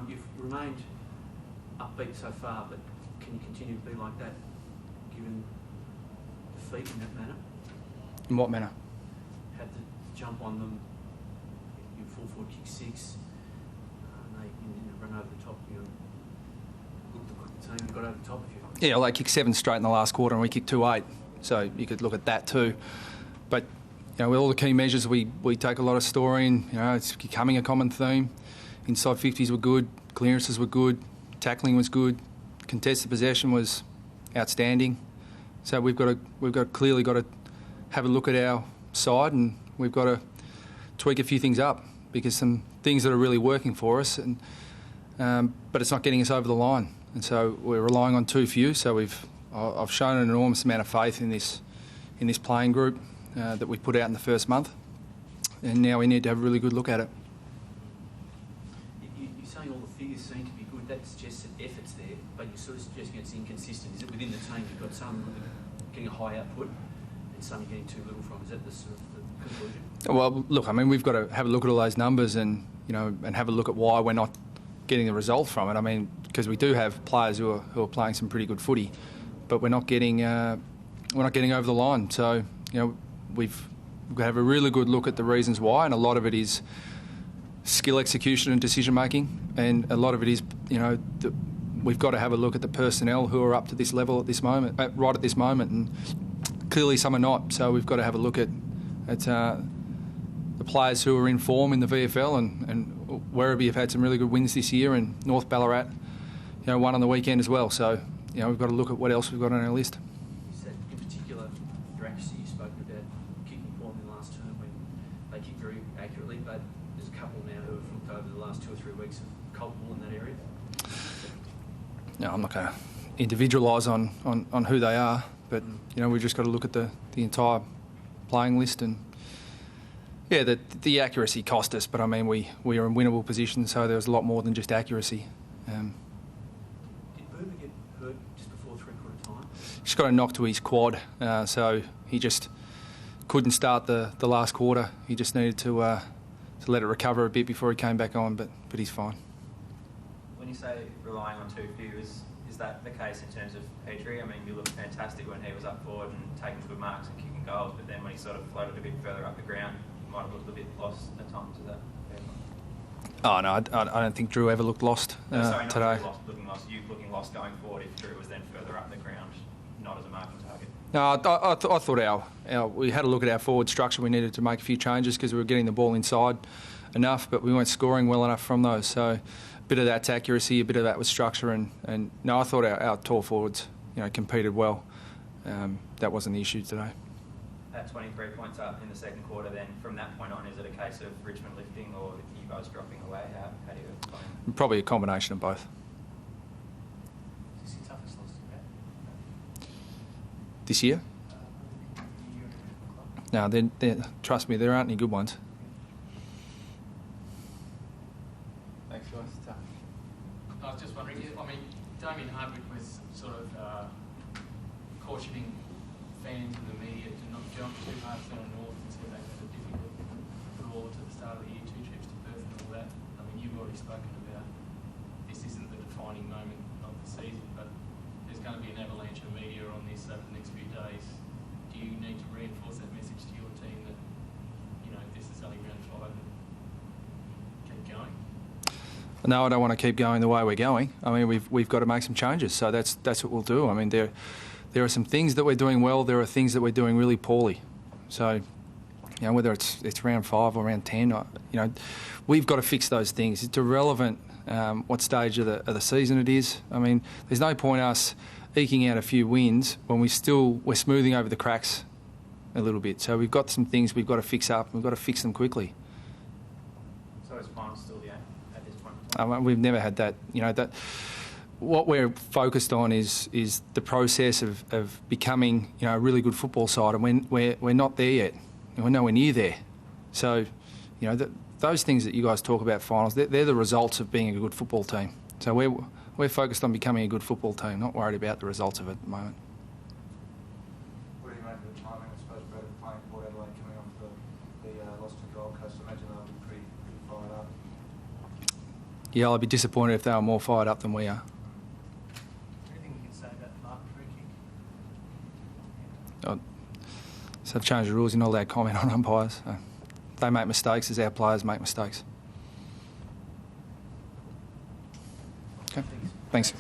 You've remained upbeat so far, but can you continue to be like that given defeat in that manner? In what manner? Had to jump on them, you full forward kick 6, and they run over the top of you. Looked at the team and got over the top of you. Yeah, well, they kicked 7 straight in the last quarter and we kicked 2-8. So you could look at that too. But with all the key measures, we take a lot of story in. It's becoming a common theme. Inside 50s were good, clearances were good, tackling was good, contested possession was outstanding. So we've clearly got to have a look at our side, and we've got to tweak a few things up because some things that are really working for us, but it's not getting us over the line. And so we're relying on too few. So I've shown an enormous amount of faith in this playing group that we put out in the first month, and now we need to have a really good look at it. You're saying all the figures seem to be good. That suggests that effort's there, but you're sort of suggesting it's inconsistent. Is it within the team you've got some getting a high output and some you're getting too little from? Is that the sort of the conclusion? Well, look, I mean, we've got to have a look at all those numbers and have a look at why we're not getting the result from it. I mean, because we do have players who are playing some pretty good footy, but we're not getting over the line. So we've got to have a really good look at the reasons why, and a lot of it is skill execution and decision making, and a lot of it is we've got to have a look at the personnel who are up to this level at this moment, right at this moment, and clearly some are not. So we've got to have a look at the players who are in form in the VFL, and Werribee have had some really good wins this year, and North Ballarat, won on the weekend as well. So we've got to look at what else we've got on our list. You said in particular your accuracy, you've spoken about kicking poorly in the last term when they kick very accurately, but there's a couple now who have looked over the last 2 or 3 weeks of culpable in that area. No, I'm not going to individualise on who they are, but we've just got to look at the entire playing list, and the accuracy cost us, but I mean we are in winnable positions, so there was a lot more than just accuracy. Did Boomer get hurt just before three-quarter time? Just got a knock to his quad, so he just couldn't start the last quarter. He just needed to let it recover a bit before he came back on, but he's fine. When you say relying on too few, is that the case in terms of Petrie? I mean, you looked fantastic when he was up forward and taking good marks and kicking goals, but then when he sort of floated a bit further up the ground, he might have looked a bit lost at times. Is that fair? Oh no, I don't think Drew ever looked lost Sorry, not today. Drew looking lost. You looking lost going forward if Drew was then further up the ground, not as a marking target. No, I thought we had a look at our forward structure. We needed to make a few changes because we were getting the ball inside enough, but we weren't scoring well enough from those. So a bit of that's accuracy, a bit of that was structure, and no, I thought our tall forwards, competed well. That wasn't the issue today. At 23 points up in the second quarter, then from that point on, is it a case of Richmond lifting or you guys dropping away? How do you explain? Probably a combination of both. Is this your toughest loss you've had? This year? No, trust me, there aren't any good ones. Thanks, guys. I was just wondering, Damien Hardwick was sort of cautioning fans and the media to not jump too hard to the north and said they had a difficult draw to the start of the year, 2 trips to Perth and all that. You've already spoken about this isn't the defining moment of the season, but there's going to be an avalanche of media on this over the next few days. Do you need to reinforce that message to your team that, this is only round 5 and keep going? No, I don't want to keep going the way we're going. We've got to make some changes, so that's what we'll do. There are some things that we're doing well. There are things that we're doing really poorly. So, whether it's round 5 or round 10, we've got to fix those things. It's irrelevant what stage of the season it is. There's no point us eking out a few wins when we're smoothing over the cracks a little bit. So we've got some things we've got to fix up, and we've got to fix them quickly. So is final still the aim at this point? We've never had that. What we're focused on is the process of becoming a really good football side, and we're not there yet. We're nowhere near there. So, those things that you guys talk about, finals, they're the results of being a good football team. So we're focused on becoming a good football team, not worried about the results of it at the moment. What do you make of the timing? I suppose Brett playing Port Adelaide coming off the loss to Gold Coast. I imagine they'll be pretty fired up. yeah, I'd be disappointed if they were more fired up than we are. Anything you can say about the mark free kick? So they've changed the rules. You're not allowed to comment on umpires. So they make mistakes as our players make mistakes. Okay. Thanks.